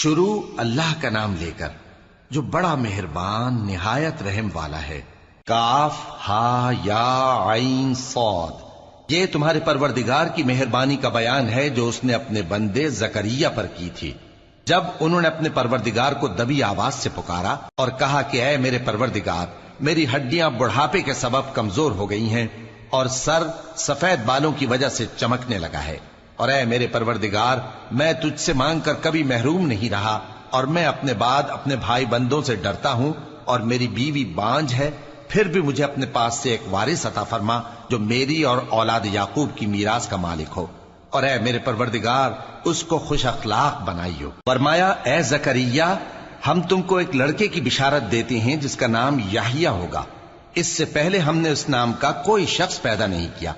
شروع اللہ کا نام لے کر جو بڑا مہربان نہایت رحم والا ہے۔ کاف ہا یا عین صاد، یہ تمہارے پروردگار کی مہربانی کا بیان ہے جو اس نے اپنے بندے زکریا پر کی تھی جب انہوں نے اپنے پروردگار کو دبی آواز سے پکارا اور کہا کہ اے میرے پروردگار، میری ہڈیاں بڑھاپے کے سبب کمزور ہو گئی ہیں اور سر سفید بالوں کی وجہ سے چمکنے لگا ہے، اور اے میرے پروردگار، میں تجھ سے مانگ کر کبھی محروم نہیں رہا، اور میں اپنے بعد اپنے بھائی بندوں سے ڈرتا ہوں، اور میری بیوی بانجھ ہے، پھر بھی مجھے اپنے پاس سے ایک وارث عطا فرما جو میری اور اولاد یعقوب کی میراث کا مالک ہو، اور اے میرے پروردگار اس کو خوش اخلاق بنائیو۔ فرمایا اے زکریا، ہم تم کو ایک لڑکے کی بشارت دیتے ہیں جس کا نام یحییٰ ہوگا، اس سے پہلے ہم نے اس نام کا کوئی شخص پیدا نہیں کیا۔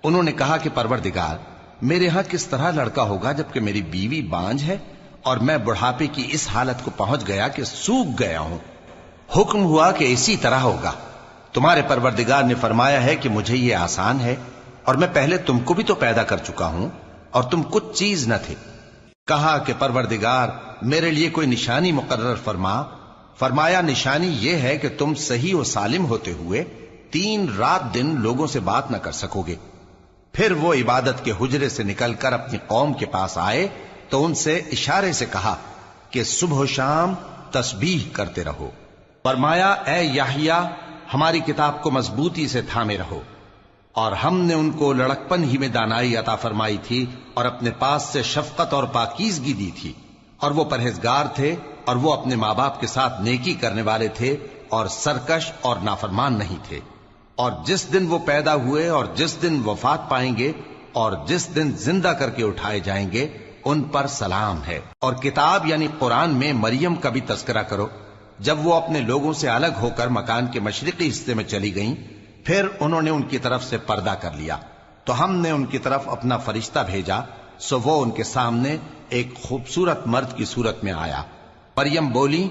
انہوں نے کہا کہ پروردگار، میرے ہاں کس طرح لڑکا ہوگا جبکہ میری بیوی بانجھ ہے اور میں بڑھاپے کی اس حالت کو پہنچ گیا کہ سوکھ گیا ہوں۔ حکم ہوا کہ اسی طرح ہوگا۔ تمہارے پروردگار نے فرمایا ہے کہ مجھے یہ آسان ہے، اور میں پہلے تم کو بھی تو پیدا کر چکا ہوں اور تم کچھ چیز نہ تھے۔ کہا کہ پروردگار میرے لیے کوئی نشانی مقرر فرما۔ فرمایا نشانی یہ ہے کہ تم صحیح و سالم ہوتے ہوئے 3 رات دن لوگوں سے بات نہ کر سکو گے۔ پھر وہ عبادت کے حجرے سے نکل کر اپنی قوم کے پاس آئے تو ان سے اشارے سے کہا کہ صبح و شام تسبیح کرتے رہو۔ فرمایا اے یحییٰ، ہماری کتاب کو مضبوطی سے تھامے رہو، اور ہم نے ان کو لڑکپن ہی میں دانائی عطا فرمائی تھی اور اپنے پاس سے شفقت اور پاکیزگی دی تھی، اور وہ پرہیزگار تھے اور وہ اپنے ماں باپ کے ساتھ نیکی کرنے والے تھے اور سرکش اور نافرمان نہیں تھے۔ اور جس دن وہ پیدا ہوئے اور جس دن وفات پائیں گے اور جس دن زندہ کر کے اٹھائے جائیں گے ان پر سلام ہے۔ اور کتاب یعنی قرآن میں مریم کا بھی تذکرہ کرو، جب وہ اپنے لوگوں سے الگ ہو کر مکان کے مشرقی حصے میں چلی گئیں، پھر انہوں نے ان کی طرف سے پردہ کر لیا تو ہم نے ان کی طرف اپنا فرشتہ بھیجا، سو وہ ان کے سامنے ایک خوبصورت مرد کی صورت میں آیا۔ مریم بولی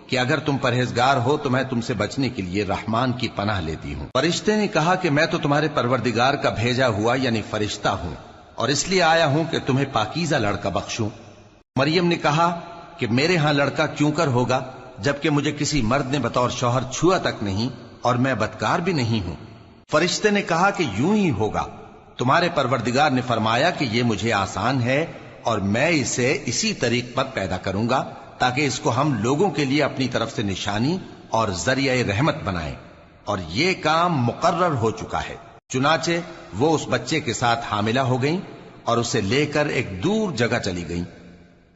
کہ اگر تم پرہیزگار ہو تو میں تم سے بچنے کے لیے رحمان کی پناہ لیتی ہوں۔ فرشتے نے کہا کہ میں تو تمہارے پروردگار کا بھیجا ہوا یعنی فرشتہ ہوں، اور اس لیے آیا ہوں کہ تمہیں پاکیزہ لڑکا بخشوں۔ مریم نے کہا کہ میرے ہاں لڑکا کیوں کر ہوگا جبکہ مجھے کسی مرد نے بطور شوہر چھوا تک نہیں اور میں بدکار بھی نہیں ہوں۔ فرشتے نے کہا کہ یوں ہی ہوگا، تمہارے پروردگار نے فرمایا کہ یہ مجھے آسان ہے اور میں اسے اسی طریق پر پیدا کروں گا تاکہ اس کو ہم لوگوں کے لیے اپنی طرف سے نشانی اور ذریعہ رحمت بنائیں، اور یہ کام مقرر ہو چکا ہے۔ چنانچہ وہ اس بچے کے ساتھ حاملہ ہو گئیں اور اسے لے کر ایک دور جگہ چلی گئیں۔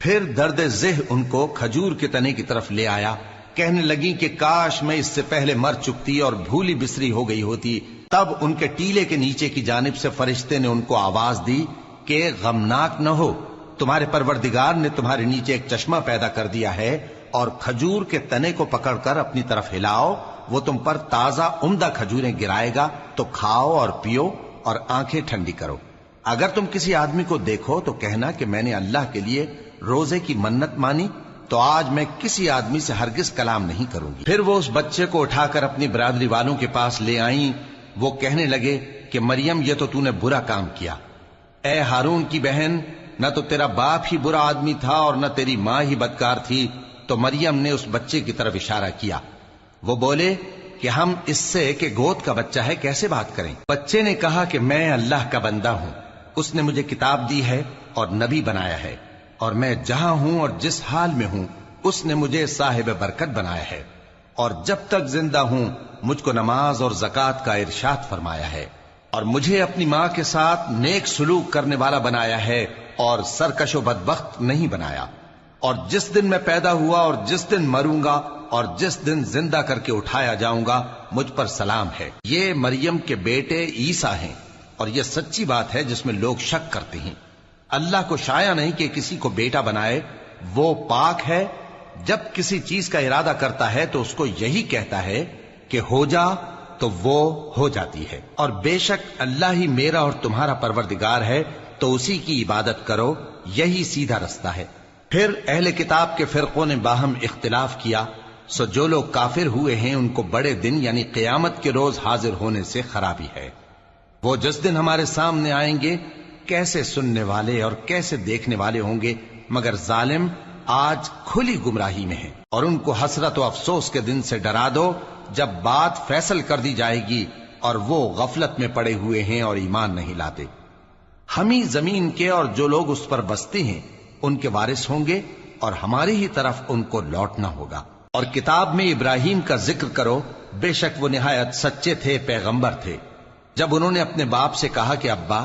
پھر درد ذہ ان کو کھجور کے تنے کی طرف لے آیا، کہنے لگیں کہ کاش میں اس سے پہلے مر چکتی اور بھولی بسری ہو گئی ہوتی۔ تب ان کے ٹیلے کے نیچے کی جانب سے فرشتے نے ان کو آواز دی کہ غمناک نہ ہو، تمہارے پروردگار نے تمہارے نیچے ایک چشمہ پیدا کر دیا ہے، اور کھجور کے تنے کو پکڑ کر اپنی طرف ہلاؤ، وہ تم پر تازہ عمدہ کھجوریں گرائے گا، تو کھاؤ اور پیو اور آنکھیں ٹھنڈی کرو۔ اگر تم کسی آدمی کو دیکھو تو کہنا کہ میں نے اللہ کے لیے روزے کی منت مانی، تو آج میں کسی آدمی سے ہرگز کلام نہیں کروں گی۔ پھر وہ اس بچے کو اٹھا کر اپنی برادری والوں کے پاس لے آئیں۔ وہ کہنے لگے کہ مریم یہ تو نے برا کام کیا، اے ہارون کی بہن، نہ تو تیرا باپ ہی برا آدمی تھا اور نہ تیری ماں ہی بدکار تھی۔ تو مریم نے اس بچے کی طرف اشارہ کیا۔ وہ بولے کہ ہم اس سے کہ گود کا بچہ ہے کیسے بات کریں؟ بچے نے کہا کہ میں اللہ کا بندہ ہوں، اس نے مجھے کتاب دی ہے اور نبی بنایا ہے، اور میں جہاں ہوں اور جس حال میں ہوں اس نے مجھے صاحب برکت بنایا ہے، اور جب تک زندہ ہوں مجھ کو نماز اور زکوٰۃ کا ارشاد فرمایا ہے، اور مجھے اپنی ماں کے ساتھ نیک سلوک کرنے والا بنایا ہے اور سرکش و بدبخت نہیں بنایا، اور جس دن میں پیدا ہوا اور جس دن مروں گا اور جس دن زندہ کر کے اٹھایا جاؤں گا مجھ پر سلام ہے۔ یہ مریم کے بیٹے عیسیٰ ہیں، اور یہ سچی بات ہے جس میں لوگ شک کرتے ہیں۔ اللہ کو شایع نہیں کہ کسی کو بیٹا بنائے، وہ پاک ہے، جب کسی چیز کا ارادہ کرتا ہے تو اس کو یہی کہتا ہے کہ ہو جا تو وہ ہو جاتی ہے، اور بے شک اللہ ہی میرا اور تمہارا پروردگار ہے، تو اسی کی عبادت کرو، یہی سیدھا رستہ ہے۔ پھر اہل کتاب کے فرقوں نے باہم اختلاف کیا، سو جو لوگ کافر ہوئے ہیں ان کو بڑے دن یعنی قیامت کے روز حاضر ہونے سے خرابی ہے۔ وہ جس دن ہمارے سامنے آئیں گے کیسے سننے والے اور کیسے دیکھنے والے ہوں گے، مگر ظالم آج کھلی گمراہی میں ہیں، اور ان کو حسرت و افسوس کے دن سے ڈرا دو جب بات فیصل کر دی جائے گی اور وہ غفلت میں پڑے ہوئے ہیں اور ایمان نہیں لاتے۔ ہم ہی زمین کے اور جو لوگ اس پر بستے ہیں ان کے وارث ہوں گے، اور ہماری ہی طرف ان کو لوٹنا ہوگا۔ اور کتاب میں ابراہیم کا ذکر کرو، بے شک وہ نہایت سچے تھے، پیغمبر تھے۔ جب انہوں نے اپنے باپ سے کہا کہ ابا،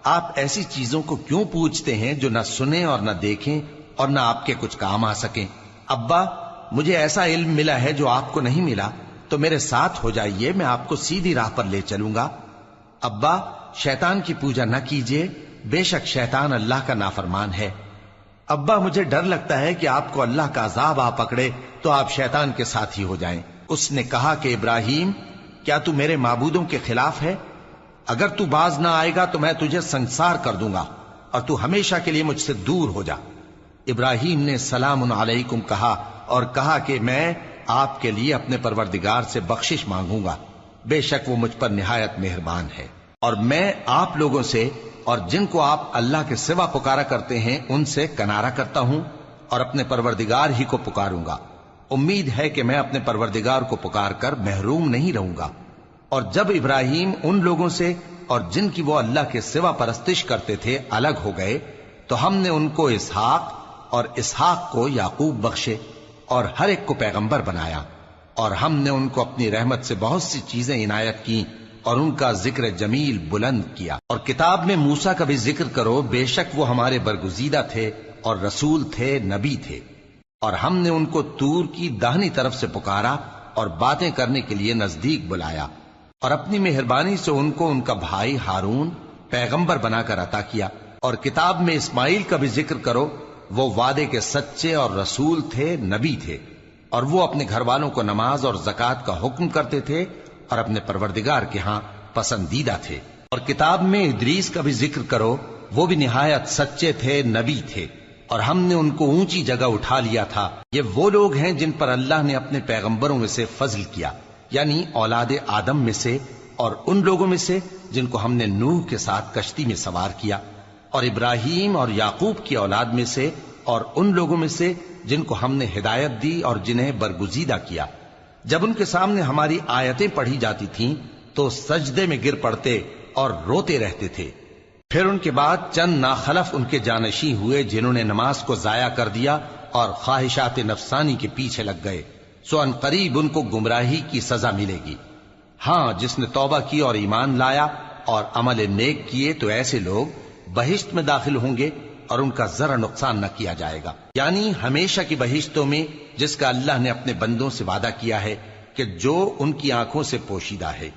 آپ ایسی چیزوں کو کیوں پوچھتے ہیں جو نہ سنیں اور نہ دیکھیں اور نہ آپ کے کچھ کام آ سکیں؟ ابا، مجھے ایسا علم ملا ہے جو آپ کو نہیں ملا، تو میرے ساتھ ہو جائیے، میں آپ کو سیدھی راہ پر لے چلوں گا۔ ابا، شیطان کی پوجا نہ کیجیے، بے شک شیطان اللہ کا نافرمان ہے۔ ابا، مجھے ڈر لگتا ہے کہ آپ کو اللہ کا عذاب آ پکڑے تو آپ شیطان کے ساتھی ہو جائیں۔ اس نے کہا کہ ابراہیم، کیا تو میرے معبودوں کے خلاف ہے؟ اگر تو باز نہ آئے گا تو میں تجھے سنسار کر دوں گا اور تو ہمیشہ کے لیے مجھ سے دور ہو جا۔ ابراہیم نے سلام علیکم کہا اور کہا کہ میں آپ کے لیے اپنے پروردگار سے بخشش مانگوں گا، بے شک وہ مجھ پر نہایت مہربان ہے۔ اور میں آپ لوگوں سے اور جن کو آپ اللہ کے سوا پکارا کرتے ہیں ان سے کنارہ کرتا ہوں اور اپنے پروردگار ہی کو پکاروں گا۔ امید ہے کہ میں اپنے پروردگار کو پکار کر محروم نہیں رہوں گا۔ اور جب ابراہیم ان لوگوں سے اور جن کی وہ اللہ کے سوا پرستش کرتے تھے الگ ہو گئے تو ہم نے ان کو اسحاق اور اسحاق کو یعقوب بخشے اور ہر ایک کو پیغمبر بنایا، اور ہم نے ان کو اپنی رحمت سے بہت سی چیزیں عنایت کی اور ان کا ذکر جمیل بلند کیا۔ اور کتاب میں موسیٰ کا بھی ذکر کرو، بے شک وہ ہمارے برگزیدہ تھے اور رسول تھے، نبی تھے، اور ہم نے ان کو طور کی داہنی طرف سے پکارا اور باتیں کرنے کے لیے نزدیک بلایا، اور اپنی مہربانی سے ان کو ان کا بھائی ہارون پیغمبر بنا کر عطا کیا۔ اور کتاب میں اسماعیل کا بھی ذکر کرو، وہ وعدے کے سچے اور رسول تھے، نبی تھے، اور وہ اپنے گھر والوں کو نماز اور زکوٰۃ کا حکم کرتے تھے اور اپنے پروردگار کے ہاں پسندیدہ تھے۔ اور کتاب میں ادریس کا بھی ذکر کرو، وہ بھی نہایت سچے تھے، نبی تھے، اور ہم نے ان کو اونچی جگہ اٹھا لیا تھا۔ یہ وہ لوگ ہیں جن پر اللہ نے اپنے پیغمبروں میں سے فضل کیا، یعنی اولاد آدم میں سے، اور ان لوگوں میں سے جن کو ہم نے نوح کے ساتھ کشتی میں سوار کیا، اور ابراہیم اور یعقوب کی اولاد میں سے، اور ان لوگوں میں سے جن کو ہم نے ہدایت دی اور جنہیں برگزیدہ کیا۔ جب ان کے سامنے ہماری آیتیں پڑھی جاتی تھیں تو سجدے میں گر پڑتے اور روتے رہتے تھے۔ پھر ان کے بعد چند ناخلف ان کے جانشیں ہوئے جنہوں نے نماز کو ضائع کر دیا اور خواہشات نفسانی کے پیچھے لگ گئے، سو ان قریب ان کو گمراہی کی سزا ملے گی۔ ہاں، جس نے توبہ کی اور ایمان لایا اور عمل نیک کیے تو ایسے لوگ بہشت میں داخل ہوں گے اور ان کا ذرا نقصان نہ کیا جائے گا، یعنی ہمیشہ کی بہشتوں میں جس کا اللہ نے اپنے بندوں سے وعدہ کیا ہے کہ جو ان کی آنکھوں سے پوشیدہ ہے۔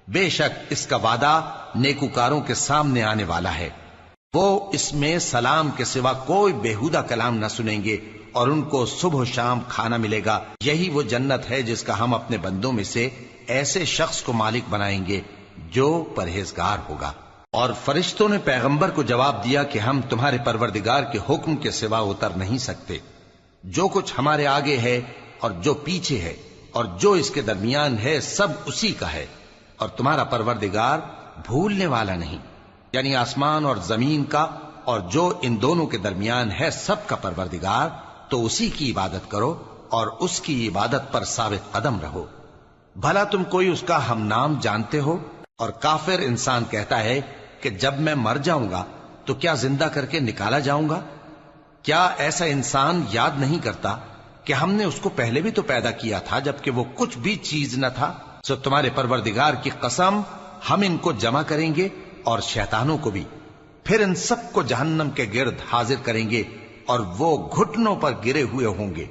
بے شک اس کا وعدہ نیکوکاروں کے سامنے آنے والا ہے، وہ اس میں سلام کے سوا کوئی بیہودہ کلام نہ سنیں گے اور ان کو صبح و شام کھانا ملے گا۔ یہی وہ جنت ہے جس کا ہم اپنے بندوں میں سے ایسے شخص کو مالک بنائیں گے جو پرہیزگار ہوگا۔ اور فرشتوں نے پیغمبر کو جواب دیا کہ ہم تمہارے پروردگار کے حکم کے سوا اتر نہیں سکتے، جو کچھ ہمارے آگے ہے اور جو پیچھے ہے اور جو اس کے درمیان ہے سب اسی کا ہے، اور تمہارا پروردگار بھولنے والا نہیں، یعنی آسمان اور زمین کا اور جو ان دونوں کے درمیان ہے سب کا پروردگار، تو اسی کی عبادت کرو اور اس کی عبادت پر ثابت قدم رہو۔ بھلا تم کوئی اس کا ہم نام جانتے ہو؟ اور کافر انسان کہتا ہے کہ جب میں مر جاؤں گا تو کیا زندہ کر کے نکالا جاؤں گا؟ کیا ایسا انسان یاد نہیں کرتا کہ ہم نے اس کو پہلے بھی تو پیدا کیا تھا جبکہ وہ کچھ بھی چیز نہ تھا؟ سو تمہارے پروردگار کی قسم، ہم ان کو جمع کریں گے اور شیطانوں کو بھی، پھر ان سب کو جہنم کے گرد حاضر کریں گے اور وہ گھٹنوں پر گرے ہوئے ہوں گے۔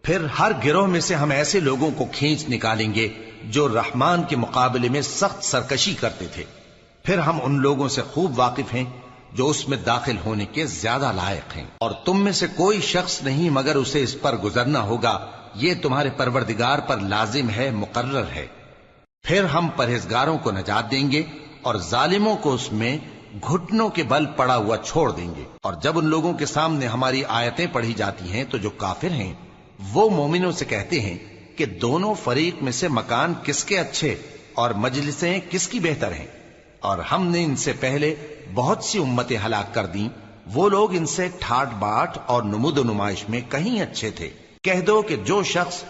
پھر ہر گروہ میں سے ہم ایسے لوگوں کو کھینچ نکالیں گے جو رحمان کے مقابلے میں سخت سرکشی کرتے تھے، پھر ہم ان لوگوں سے خوب واقف ہیں جو اس میں داخل ہونے کے زیادہ لائق ہیں، اور تم میں سے کوئی شخص نہیں مگر اسے اس پر گزرنا ہوگا، یہ تمہارے پروردگار پر لازم ہے، مقرر ہے۔ پھر ہم پرہیزگاروں کو نجات دیں گے اور ظالموں کو اس میں گھٹنوں کے بل پڑا ہوا چھوڑ دیں گے۔ اور جب ان لوگوں کے سامنے ہماری آیتیں پڑھی جاتی ہیں تو جو کافر ہیں وہ مومنوں سے کہتے ہیں کہ دونوں فریق میں سے مکان کس کے اچھے اور مجلسیں کس کی بہتر ہیں، اور ہم نے ان سے پہلے بہت سی امتیں ہلاک کر دیں وہ لوگ ان سے ٹھاٹ باٹ اور نمود و نمائش میں کہیں اچھے تھے۔ کہہ دو کہ جو شخص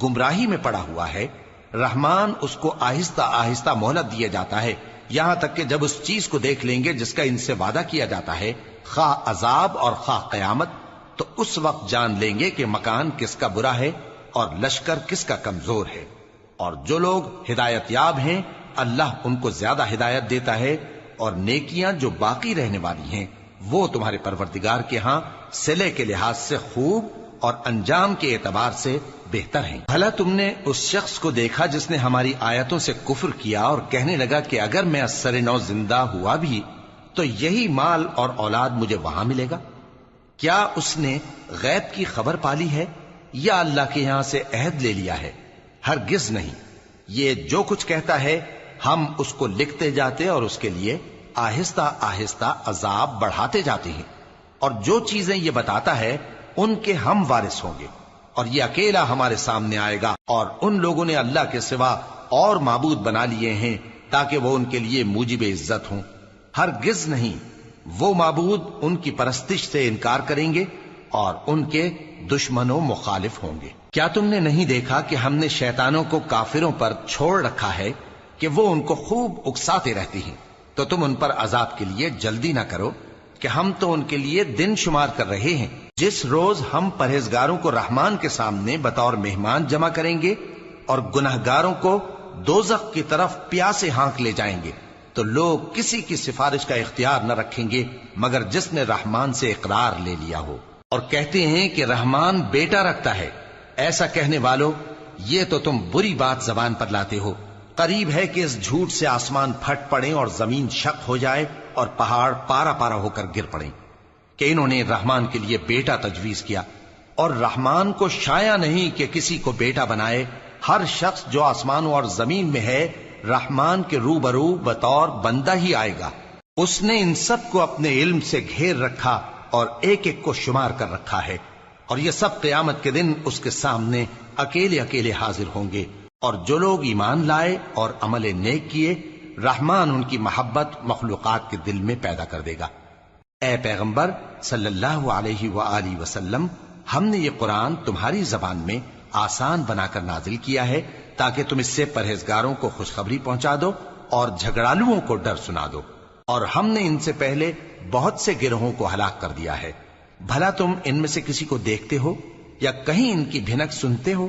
گمراہی میں پڑا ہوا ہے، رحمان اس کو آہستہ آہستہ مہلت دیا جاتا ہے، یہاں تک کہ جب اس چیز کو دیکھ لیں گے جس کا ان سے وعدہ کیا جاتا ہے، خواہ عذاب اور خواہ قیامت، تو اس وقت جان لیں گے کہ مکان کس کا برا ہے اور لشکر کس کا کمزور ہے۔ اور جو لوگ ہدایت یاب ہیں، اللہ ان کو زیادہ ہدایت دیتا ہے، اور نیکیاں جو باقی رہنے والی ہیں وہ تمہارے پروردگار کے ہاں صلے کے لحاظ سے خوب اور انجام کے اعتبار سے بہتر ہیں۔ بھلا تم نے اس شخص کو دیکھا جس نے ہماری آیتوں سے کفر کیا اور کہنے لگا کہ اگر میں اثر نو زندہ ہوا بھی تو یہی مال اور اولاد مجھے وہاں ملے گا؟ کیا اس نے غیب کی خبر پالی ہے یا اللہ کے یہاں سے عہد لے لیا ہے؟ ہرگز نہیں، یہ جو کچھ کہتا ہے ہم اس کو لکھتے جاتے اور اس کے لیے آہستہ آہستہ عذاب بڑھاتے جاتے ہیں، اور جو چیزیں یہ بتاتا ہے ان کے ہم وارث ہوں گے، اور یہ اکیلا ہمارے سامنے آئے گا، اور ان لوگوں نے اللہ کے سوا اور معبود بنا لیے ہیں تاکہ وہ ان کے لیے موجب عزت ہوں۔ ہرگز نہیں، وہ معبود ان کی پرستش سے انکار کریں گے اور ان کے دشمن و مخالف ہوں گے۔ کیا تم نے نہیں دیکھا کہ ہم نے شیطانوں کو کافروں پر چھوڑ رکھا ہے کہ وہ ان کو خوب اکساتے رہتی ہیں؟ تو تم ان پر عذاب کے لیے جلدی نہ کرو کہ ہم تو ان کے لیے دن شمار کر رہے ہیں۔ جس روز ہم پرہیزگاروں کو رحمان کے سامنے بطور مہمان جمع کریں گے اور گناہگاروں کو دوزخ کی طرف پیاسے ہانک لے جائیں گے، تو لوگ کسی کی سفارش کا اختیار نہ رکھیں گے مگر جس نے رحمان سے اقرار لے لیا ہو، اور کہتے ہیں کہ رحمان بیٹا رکھتا ہے۔ ایسا کہنے والوں، یہ تو تم بری بات زبان پر لاتے ہو۔ قریب ہے کہ اس جھوٹ سے آسمان پھٹ پڑیں اور زمین شق ہو جائے اور پہاڑ پارا پارا ہو کر گر پڑیں کہ انہوں نے رحمان کے لیے بیٹا تجویز کیا، اور رحمان کو شایع نہیں کہ کسی کو بیٹا بنائے۔ ہر شخص جو آسمانوں اور زمین میں ہے رحمان کے روبرو بطور بندہ ہی آئے گا۔ اس نے ان سب کو اپنے علم سے گھیر رکھا اور ایک ایک کو شمار کر رکھا ہے، اور یہ سب قیامت کے دن اس کے سامنے اکیلے اکیلے حاضر ہوں گے۔ اور جو لوگ ایمان لائے اور عمل نیک کیے، رحمان ان کی محبت مخلوقات کے دل میں پیدا کر دے گا۔ اے پیغمبر صلی اللہ علیہ وآلہ وسلم، ہم نے یہ قرآن تمہاری زبان میں آسان بنا کر نازل کیا ہے تاکہ تم اس سے پرہیزگاروں کو خوشخبری پہنچا دو اور جھگڑالوؤں کو ڈر سنا دو، اور ہم نے ان سے پہلے بہت سے گروہوں کو ہلاک کر دیا ہے۔ بھلا تم ان میں سے کسی کو دیکھتے ہو یا کہیں ان کی بھنک سنتے ہو؟